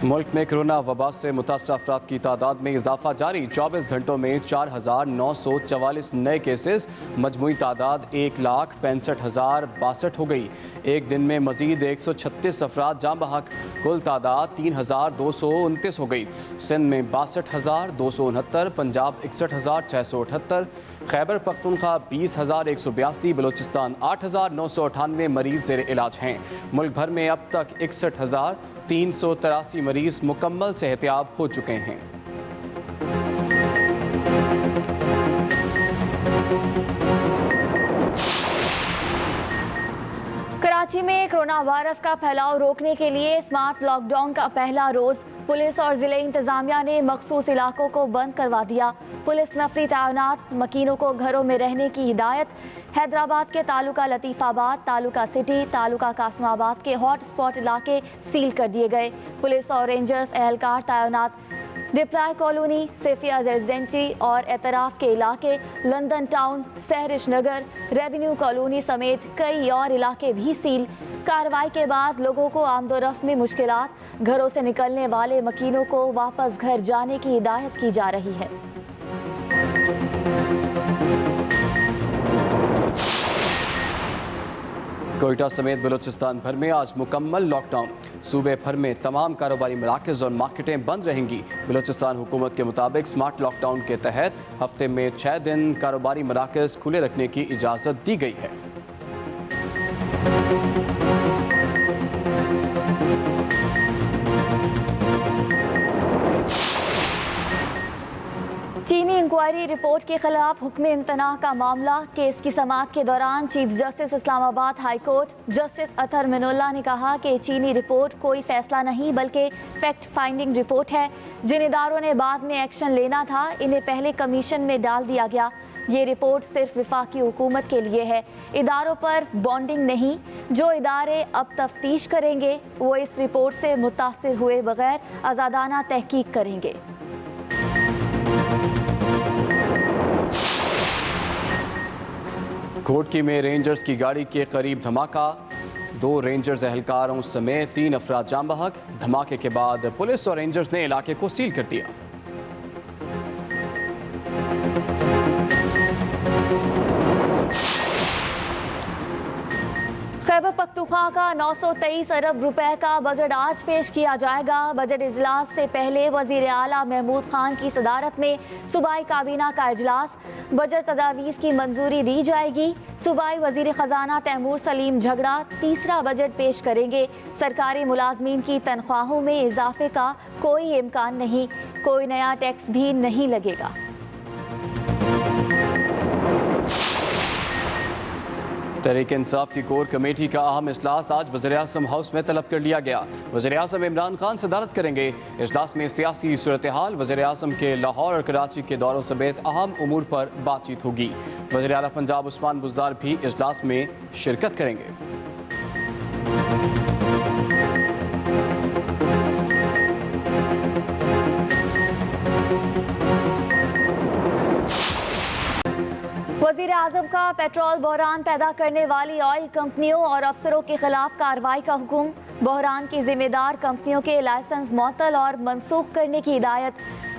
मुल्क में कोरोना वबा से मुतासर अफराद की तादाद में इजाफा जारी। 24 घंटों में 4,944 नए केसेस, मजमूई तादाद 1,65,062 हो गई। एक दिन में मजीद 136 अफराद जाँ बहक, कुल तादाद 3,229 हो गई। सिंध में 62,269, पंजाब 61,678, खैबर पख्तूनख्वा 20,182, बलोचिस्तान 8,998 मरीज ज़ेर इलाज हैं। मुल्क भर में अब तक 61,383 मरीज मुकम्मल सेहतियाब हो चुके हैं। कराची में कोरोना वायरस का फैलाव रोकने के लिए स्मार्ट लॉकडाउन का पहला रोज पुलिस और जिले इंतजामिया ने मखसूस इलाकों को बंद करवा दिया। पुलिस नफरी तैनात, मकीनों को घरों में रहने की हिदायत। हैदराबाद के तालुका लतीफ़ाबाद, तालुका सिटी, तालुका कासमाबाद के हॉट स्पॉट इलाके सील कर दिए गए। पुलिस और रेंजर्स एहलकार तैनात। डिप्लाई कॉलोनी, सेफिया रेजिडेंसी और एतराफ़ के इलाके, लंदन टाउन, सहरिश नगर, रेवेन्यू कॉलोनी समेत कई और इलाके भी सील। कार्रवाई के बाद लोगों को आमदोरफ्त में मुश्किलात, घरों से निकलने वाले मकीनों को वापस घर जाने की हिदायत की जा रही है। कोयटा समेत बलूचिस्तान भर में आज मुकम्मल लॉकडाउन। सूबे भर में तमाम कारोबारी मराकज़ और मार्केटें बंद रहेंगी। बलूचिस्तान हुकूमत के मुताबिक स्मार्ट लॉकडाउन के तहत हफ्ते में 6 दिन कारोबारी मराकज़ खुले रखने की इजाज़त दी गई है। चीनी इंक्वायरी रिपोर्ट के खिलाफ हुक्म इम्तना का मामला। केस की समाअत के दौरान chief justice Islamabad high court justice Athar Minallah ने कहा कि चीनी रिपोर्ट कोई फैसला नहीं बल्कि फैक्ट फाइंडिंग रिपोर्ट है। जिन इदारों ने बाद में एक्शन लेना था, इन्हें पहले कमीशन में डाल दिया गया। ये रिपोर्ट सिर्फ वफाकी हुकूमत के लिए है, इदारों पर बॉन्डिंग नहीं। जो इदारे अब तफ्तीश करेंगे वो इस रिपोर्ट से मुतासिर हुए बगैर आज़ादाना तहकीक करेंगे। घोटकी में रेंजर्स की गाड़ी के करीब धमाका, 2 रेंजर्स एहलकारों समेत 3 अफराद जाँ बहक। धमाके के बाद पुलिस और रेंजर्स ने इलाके को सील कर दिया। खैबर पख्तूनख्वा का 923 अरब रुपए का बजट आज पेश किया जाएगा। बजट इजलास से पहले वजीर आला महमूद खान की सदारत में सूबाई काबीना का इजलास। बजट तजावीज़ की मंजूरी दी जाएगी। सूबाई वजीर खजाना तैमूर सलीम झगड़ा तीसरा बजट पेश करेंगे। सरकारी मुलाजमीन की तनख्वाहों में इजाफे का कोई इम्कान नहीं, कोई नया टैक्स भी नहीं लगेगा। तहरीक इंसाफ की कोर कमेटी का अहम इजलास आज वज़ीर-ए-आज़म हाउस में तलब कर लिया गया। वज़ीर-ए-आज़म इमरान खान सदारत करेंगे। इजलास में सियासी सूरत हाल, वज़ीर-ए-आज़म के लाहौर और कराची के दौरों समेत अहम उमूर पर बातचीत होगी। वज़ीर आला पंजाब उस्मान बुज़दार भी इजलास में शिरकत करेंगे। वज़ीर आज़म का पेट्रोल बहरान पैदा करने वाली ऑयल कंपनियों और अफसरों के खिलाफ कार्रवाई का हुक्म। बहरान की जिम्मेदार कंपनियों के लाइसेंस मुअत्तल और मनसूख करने की हिदायत।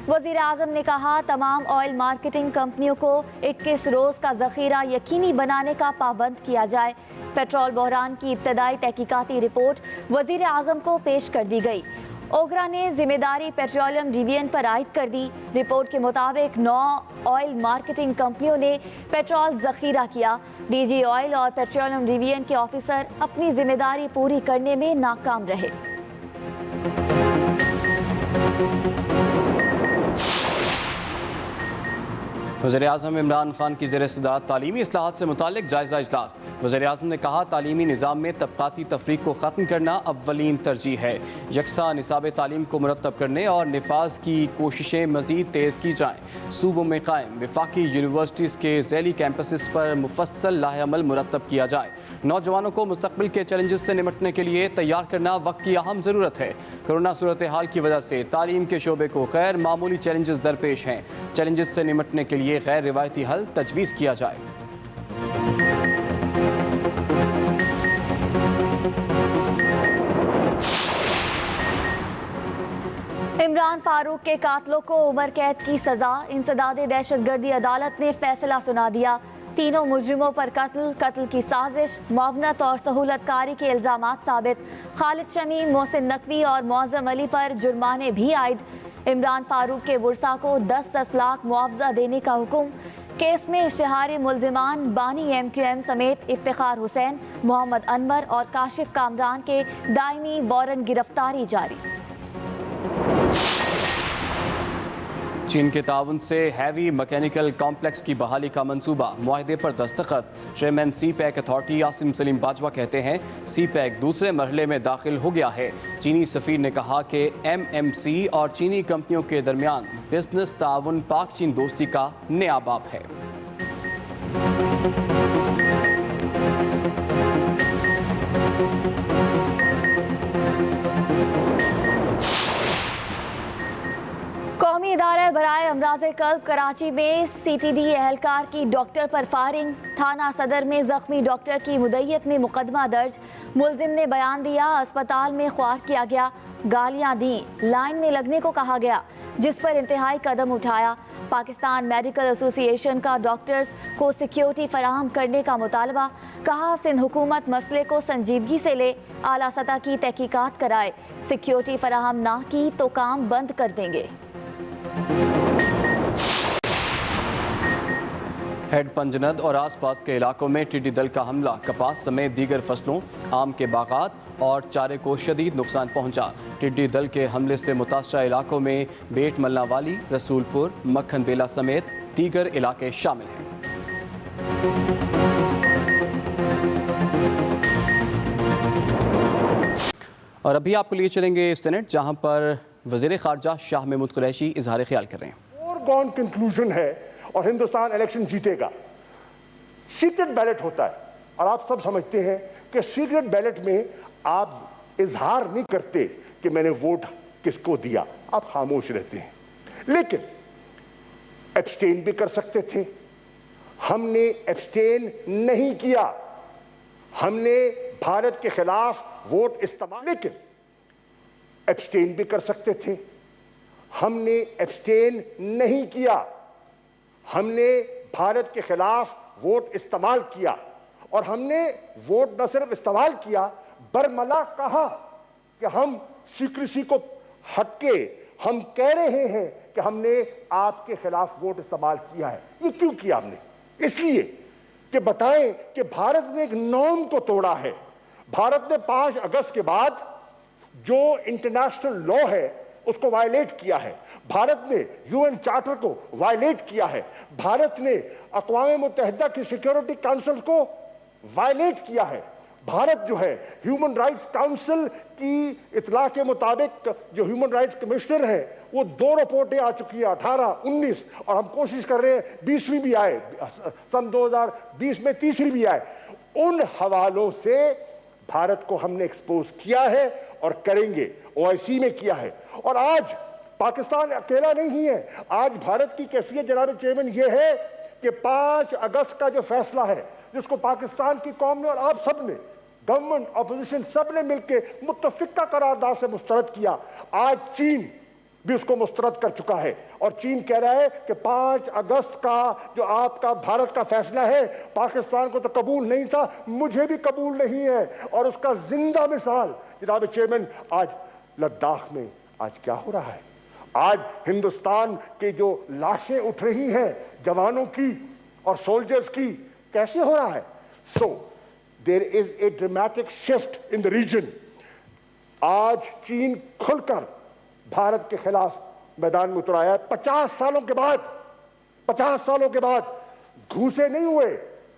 वज़ीर आज़म ने कहा, तमाम ऑयल मार्केटिंग कंपनियों को 21 रोज़ का ज़ख़ीरा यकीनी बनाने का पाबंद किया जाए। पेट्रोल बहरान की इब्तदाई तहकीकाती रिपोर्ट वज़ीर आज़म को पेश कर दी गई। ओगरा ने जिम्मेदारी पेट्रोलियम डिवीजन पर आयद कर दी। रिपोर्ट के मुताबिक 9 ऑयल मार्केटिंग कंपनियों ने पेट्रोल जखीरा किया। डीजी ऑयल और पेट्रोलियम डिवीजन के ऑफिसर अपनी जिम्मेदारी पूरी करने में नाकाम रहे। वज़ीर-ए-आज़म इमरान खान की ज़ेर सदारत तालीमी इस्लाहात से मुताल्लिक़ जायज़ा इजलास। वज़ीर-ए-आज़म ने कहा, तालीमी निज़ाम में तबक़ाती तफ़रीक़ को ख़त्म करना अव्वलीन तरजीह है। यकसा निसाब तालीम को मुरतब करने और निफाज की कोशिशें मज़ीद तेज़ की जाएँ। सूबों में कायम वफाकी यूनिवर्सिटीज़ के ज़ैली कैंपसेस पर मुफस्सल लाहे-अमल मुरतब किया जाए। नौजवानों को मुस्तक़बिल के चैलेंजेस से निपटने के लिए तैयार करना वक्त की अहम ज़रूरत है। कोरोना सूरत हाल की वजह से तालीम के शोबे को गैर मामूली चैलेंजेस दरपेश हैं। चैलेंजेस से निपटने के लिए गैर रिवायती हल तजवीज़ किया जाए। इमरान फारूक के कातलों को उम्र कैद की सजा। इंसदाद दहशतगर्दी अदालत ने फैसला सुना दिया। तीनों मुजरिमों पर कत्ल की साजिश, मुआवनत और सहूलतकारी के इल्जामात साबित। खालिद शमीम, मोहसिन नकवी और मौज़म अली पर जुर्माने भी आयद। इमरान फारूक के बुरसा को 10-10 लाख मुआवजा देने का हुक्म। केस में इश्तिहारी मुल्जिमान बानी MQM समेत इफ्तिखार हुसैन, मोहम्मद अनवर और काशिफ कामरान के दायमी वारंट गिरफ्तारी जारी। चीन के ताउन से हैवी मैकेनिकल कॉम्प्लेक्स की बहाली का मंसूबा, मुआहदे पर दस्तखत। Chairman CPEC authority Asim Salim Bajwa कहते हैं CPEC दूसरे मरहले में दाखिल हो गया है। चीनी सफीर ने कहा कि MMC और चीनी कंपनियों के दरमियान बिजनेस ताउन पाक चीन दोस्ती का नया बाब है। कौमी इदारा बराए अमराज कल्ब कराची में CTD एहलकार की डॉक्टर पर फायरिंग। थाना सदर में जख्मी डॉक्टर की मुद्दत में मुकदमा दर्ज। मुलजिम ने बयान दिया, अस्पताल में ख्वार किया गया, गालियां दी, लाइन में लगने को कहा गया, जिस पर इंतहाई कदम उठाया। पाकिस्तान मेडिकल एसोसिएशन का डॉक्टर्स को सिक्योरिटी फराहम करने का मुतालबा। कहा, सिंध हुकूमत मसले को संजीदगी से ले, आला सतह की तहकीकात कराए। सिक्योरिटी फराहम ना की तो काम बंद कर देंगे। हेड पंजनद और आसपास के इलाकों में टिड्डी दल का हमला, कपास समेत दीगर फसलों, आम के बागात और चारे को शदीद नुकसान पहुंचा। टिड्डी दल के हमले से मुतासरा इलाकों में बेट मल्लावाली, रसूलपुर, मक्खन बेला समेत दीगर इलाके शामिल हैं। और अभी आपको लिए चलेंगे सेनेट, जहां पर वज़ीर ख़ारजा शाह महमूद कुरैशी इजहार ख्याल कर रहे हैं। फोरगॉन कंक्लूजन है और हिंदुस्तान इलेक्शन जीतेगा। सीक्रेट बैलेट होता है और आप सब समझते हैं कि सीक्रेट बैलेट में आप इजहार नहीं करते कि मैंने वोट किसको दिया, आप खामोश रहते हैं। लेकिन एब्सटेन भी कर सकते थे, हमने एब्सटेन नहीं किया, हमने भारत के खिलाफ वोट इस्तेमाल। लेकिन एब्सटेन भी कर सकते थे, हमने एब्सटेन नहीं किया, हमने भारत के खिलाफ वोट इस्तेमाल किया। और हमने वोट न सिर्फ इस्तेमाल किया, बरमला कहा कि हम सीक्रेसी को हटके हम कह रहे हैं कि हमने आपके खिलाफ वोट इस्तेमाल किया है। ये क्यों किया हमने? इसलिए कि बताएं कि भारत ने एक नॉर्म को तोड़ा है। भारत ने 5 अगस्त के बाद जो इंटरनेशनल लॉ है उसको वायलेट किया है। भारत ने UN चार्टर को वायलेट किया है। भारत ने अक़वाम मुत्तहिदा की सिक्योरिटी काउंसिल को वायलेट किया है। भारत जो है ह्यूमन राइट्स काउंसिल की इतला के मुताबिक जो ह्यूमन राइट्स कमिश्नर है वो 2 रिपोर्टें आ चुकी है, 18, 19, और हम कोशिश कर रहे हैं 20वीं भी आए, सन 2020 में 3री भी आए। उन हवालों से भारत को हमने एक्सपोज किया है और करेंगे। OIC में किया है। और आज पाकिस्तान अकेला नहीं है, आज भारत की कैफियत जनाब चेयरमैन ये है कि 5 अगस्त का जो फैसला है जिसको पाकिस्तान की कौम ने और आप सब ने, गवर्नमेंट, ऑपोजिशन, सब ने मिलकर मुत्तफिका करारदाद से मुस्तरद किया। आज चीन भी उसको मुस्तरद कर चुका है और चीन कह रहा है कि 5 अगस्त का जो आपका भारत का फैसला है पाकिस्तान को तो कबूल नहीं था, मुझे भी कबूल नहीं है। और उसका जिंदा मिसाल जनाब चेयरमैन आज लद्दाख में आज क्या हो रहा है। आज हिंदुस्तान के जो लाशें उठ रही हैं जवानों की और सोल्जर्स की, कैसे हो रहा है। So there is a dramatic shift in the region. आज चीन खुलकर भारत के खिलाफ मैदान में उतरा है। 50 सालों के बाद, 50 सालों के बाद घूसे नहीं हुए।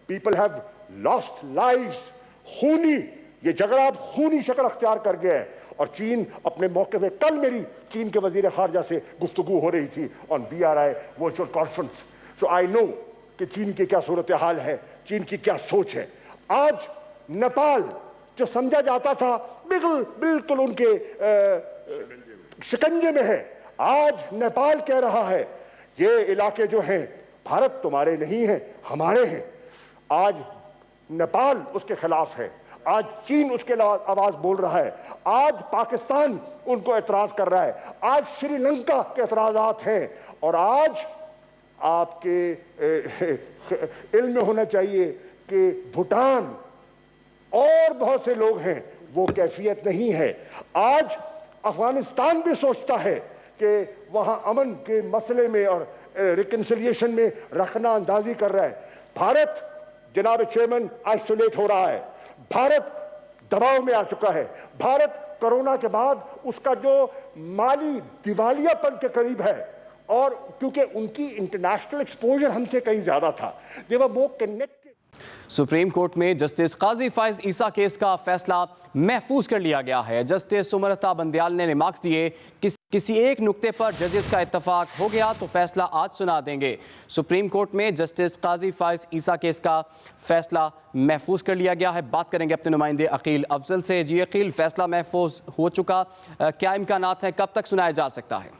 People have lost lives. खूनी ये झगड़ा अब खूनी शक्ल अख्तियार कर गया है। और चीन अपने मौके पे, कल मेरी चीन के वजीर खारजा से गुफ्तगू हो रही थी on BRI virtual conference. So I know कि चीन की क्या सूरत हाल है, चीन की क्या सोच है। आज नेपाल जो समझा जाता था बिल्कुल उनके शिकंजे में है, आज नेपाल कह रहा है ये इलाके जो हैं भारत तुम्हारे नहीं हैं, हमारे हैं। आज नेपाल उसके खिलाफ है। आज चीन उसके आवाज बोल रहा है, आज पाकिस्तान उनको एतराज कर रहा है, आज श्रीलंका के एतराजात हैं, और आज आपके इल्म में होना चाहिए कि भूटान और बहुत से लोग हैं, वो कैफियत नहीं है। आज अफगानिस्तान भी सोचता है कि वहां अमन के मसले में और रिकन्सिलिएशन में रखना अंदाजी कर रहा है। भारत जनाब चेयरमैन आइसोलेट हो रहा है, भारत दबाव में आ चुका है, भारत कोरोना के बाद उसका जो माली दिवालियापन के करीब है, और क्योंकि उनकी इंटरनेशनल एक्सपोजर हमसे कहीं ज्यादा था, दे वर मोर कनेक्टेड। सुप्रीम कोर्ट में जस्टिस काजी फाइज ईसा केस का फैसला महफूज कर लिया गया है। जस्टिस सुमलता बंदयाल ने रिमार्क्स दिए कि किसी एक नुक्ते पर जजेस का इत्तफाक हो गया तो फैसला आज सुना देंगे। सुप्रीम कोर्ट में जस्टिस काजी फाइज ईसा केस का फैसला महफूज कर लिया गया है। बात करेंगे अपने नुमाइंदे अकील अफजल से। जी अकील, फैसला महफूज हो चुका, क्या इम्कानात हैं, कब तक सुनाया जा सकता है?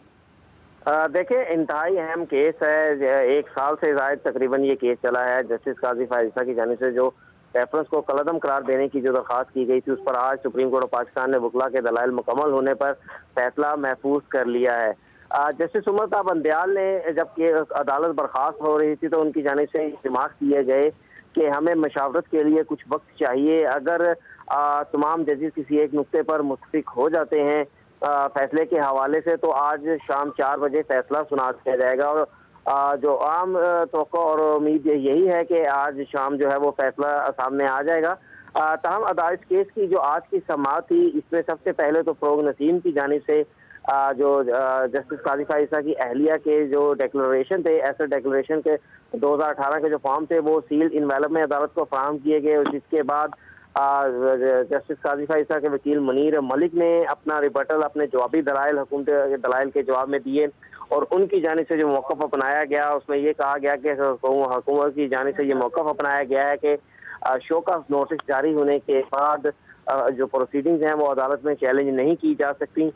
देखिए, इंतहाई अहम केस है। 1 साल से ज़ायद तकरीबन ये केस चला है। जस्टिस काजी फाइज ईसा की जानिब से जो रेफरेंस को कलअदम करार देने की जो दरख्वास्त की गई थी, उस पर आज सुप्रीम कोर्ट ऑफ पाकिस्तान ने वकला के दलाइल मुकम्मल होने पर फैसला महफूज कर लिया है। जस्टिस सुमलता बंदयाल ने जब अदालत बर्खास्त हो रही थी तो उनकी जानिब से रिमार्क दिए गए कि हमें मशावरत के लिए कुछ वक्त चाहिए। अगर तमाम जजेस किसी एक नुक्ते पर मुत्तफिक हो जाते हैं फैसले के हवाले से, तो आज शाम 4 बजे फैसला सुना दिया जाएगा। और जो आम तवक्को और उम्मीद यही है कि आज शाम जो है वो फैसला सामने आ जाएगा। ताहम अदालत केस की जो आज की समाअत थी, इसमें सबसे पहले तो फ़रोग नसीम की जानिब से जो जस्टिस काजी फाइज ईसा की अहलिया के जो डिक्लेरेशन थे, ऐसे डिक्लेरेशन के 2018 के जो फॉर्म थे, वो सील्ड इन्वेलप में अदालत को फराहम किए गए। और जिसके बाद जस्टिस काजी फाइज ईसा के वकील मुनीर मलिक ने अपना रिबटल, अपने जवाबी दलाइल हुकूमत के दलाइल के जवाब में दिए, और उनकी जानिब से जो मौक़िफ़ अपनाया गया उसमें ये कहा गया कि हुकूमत की जानिब से ये मौक़िफ़ अपनाया गया है कि शो का नोटिस जारी होने के बाद जो प्रोसीडिंग्स हैं वो अदालत में चैलेंज नहीं की जा सकती।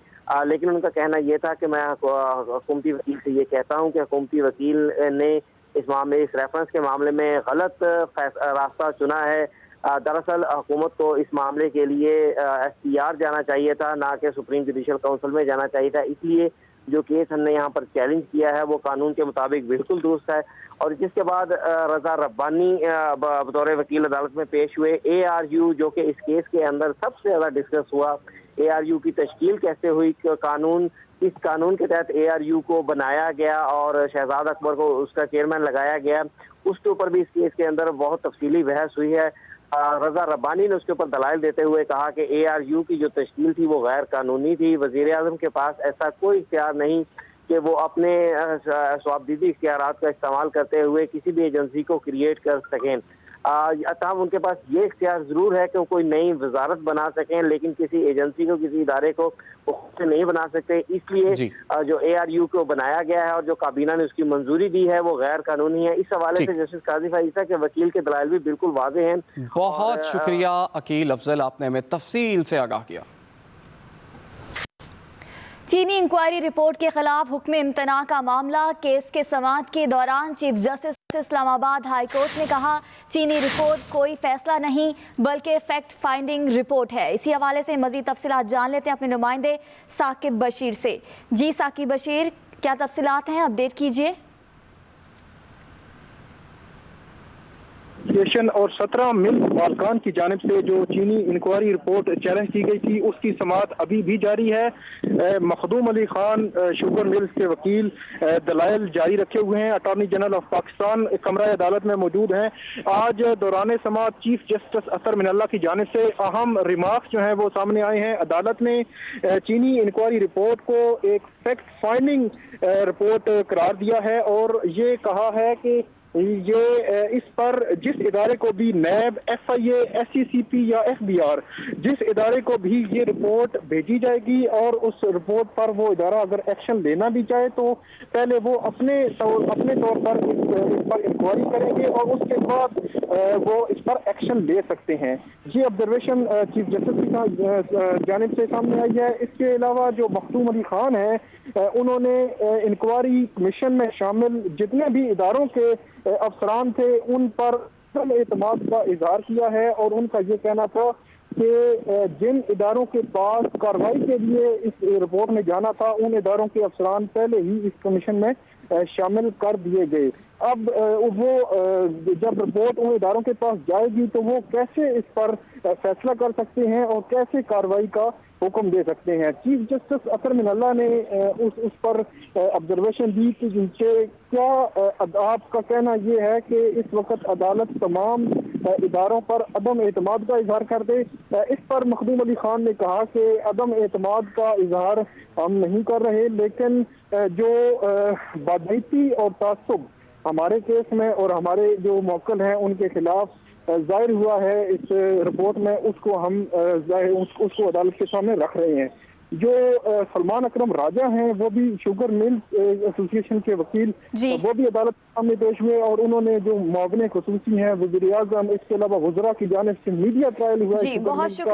लेकिन उनका कहना यह था कि मैं हुकूमती वकील से ये कहता हूँ कि हुकूमती वकील ने इस मामले, इस रेफरेंस के मामले में गलत रास्ता चुना है। दरअसल हुकूमत को इस मामले के लिए SPR जाना चाहिए था, ना कि सुप्रीम जुडिशल काउंसिल में जाना चाहिए था। इसलिए जो केस हमने यहाँ पर चैलेंज किया है वो कानून के मुताबिक बिल्कुल दुरुस्त है। और जिसके बाद रजा रब्बानी बतौर वकील अदालत में पेश हुए। ARU जो कि इस केस के अंदर सबसे ज़्यादा डिस्कस हुआ, ARU की तश्कील कैसे हुई, कानून इस कानून के तहत ARU को बनाया गया और शहजाद अकबर को उसका चेयरमैन लगाया गया, उसके ऊपर भी इस केस के अंदर बहुत तफसीली बहस हुई है। रजा रब्बानी ने उसके ऊपर दलाइल देते हुए कहा कि ARU की जो तश्कील थी वो गैर कानूनी थी। वज़ीर आज़म के पास ऐसा कोई इख्तियार नहीं कि वो अपने स्वाबदीदी इख्तियारात का इस्तेमाल करते हुए किसी भी एजेंसी को क्रिएट कर सकें। तब उनके पास ये इख्तियार ज़रूर है कि वो कोई नई वजारत बना सकें, लेकिन किसी एजेंसी को, किसी इदारे को वो खुद से नहीं बना सकते। इसलिए जो ARU को बनाया गया है और जो काबीना ने उसकी मंजूरी दी है वो गैर कानूनी है। इस हवाले से जस्टिस काजी फाइज ईसा के वकील के दलाइल भी बिल्कुल वाज़ेह हैं। बहुत शुक्रिया अकील अफजल, आपने हमें तफसील से आगाह किया। चीनी इंक्वायरी रिपोर्ट के खिलाफ हुक्म इम्तना का मामला। केस के समाअत के दौरान chief justice Islamabad high court ने कहा चीनी रिपोर्ट कोई फैसला नहीं बल्कि फैक्ट फाइंडिंग रिपोर्ट है। इसी हवाले से मजीद तफसीलात जान लेते हैं अपने नुमाइंदे साकिब बशीर से। जी साकिब बशीर, क्या तफसीलात हैं, अपडेट कीजिए। और 17 मिल मालकान की जानिब से जो चीनी इंक्वायरी रिपोर्ट चैलेंज की गई थी उसकी समाअत अभी भी जारी है। मखदूम अली खान शुगर मिल्स के वकील दलाइल जारी रखे हुए हैं। अटॉर्नी जनरल ऑफ पाकिस्तान कमरा अदालत में मौजूद हैं। आज दौरान समाअत चीफ जस्टिस असर मिनल्ला की जानिब से अहम रिमार्क्स जो हैं वो सामने आए हैं। अदालत ने चीनी इंक्वायरी रिपोर्ट को एक फैक्ट फाइंडिंग रिपोर्ट करार दिया है और ये कहा है कि ये इस पर जिस इदारे को भी नैब, FIA, SCCP या FBR जिस इदारे को भी ये रिपोर्ट भेजी जाएगी और उस रिपोर्ट पर वो इदारा अगर एक्शन लेना भी चाहे तो पहले वो अपने तौर पर इस पर इंक्वायरी करेंगे और उसके बाद वो इस पर एक्शन ले सकते हैं। ये ऑब्जर्वेशन चीफ जस्टिस की जानिब से सामने आई है। इसके अलावा जो मखदूम अली खान है उन्होंने इंक्वायरी कमीशन में शामिल जितने भी इदारों के अफसरान थे उन पर एतमाद का इजहार किया है और उनका ये कहना था कि जिन इदारों के पास कार्रवाई के लिए इस रिपोर्ट में जाना था, उन इदारों के अफसरान पहले ही इस कमीशन में शामिल कर दिए गए। अब वो जब रिपोर्ट उन इदारों के पास जाएगी तो वो कैसे इस पर फैसला कर सकते हैं और कैसे कार्रवाई का हुक्म दे सकते हैं। चीफ जस्टिस अतर मिनल्ला ने उस पर ऑब्जर्वेशन दी कि जिनसे क्या आपका कहना ये है कि इस वक्त अदालत तमाम इदारों पर अदम एतमाद का इजहार कर दे। इस पर मखदूम अली खान ने कहा कि अदम एतमाद का इजहार हम नहीं कर रहे, लेकिन जो बादइती और तासुब हमारे केस में और हमारे जो मौक्किल हैं उनके खिलाफ जाहिर हुआ है इस रिपोर्ट में, उसको हम उसको अदालत के सामने रख रहे हैं। जो सलमान अकरम राजा हैं वो भी शुगर मिल्स एसोसिएशन के वकील, वो भी अदालत के सामने पेश हुए और उन्होंने जो मुआवने खुसूसी हैं वज़ीर-ए-आज़म, इसके अलावा वज़रा की जानिब से मीडिया ट्रायल हुआ है। बहुत शुक्रिया।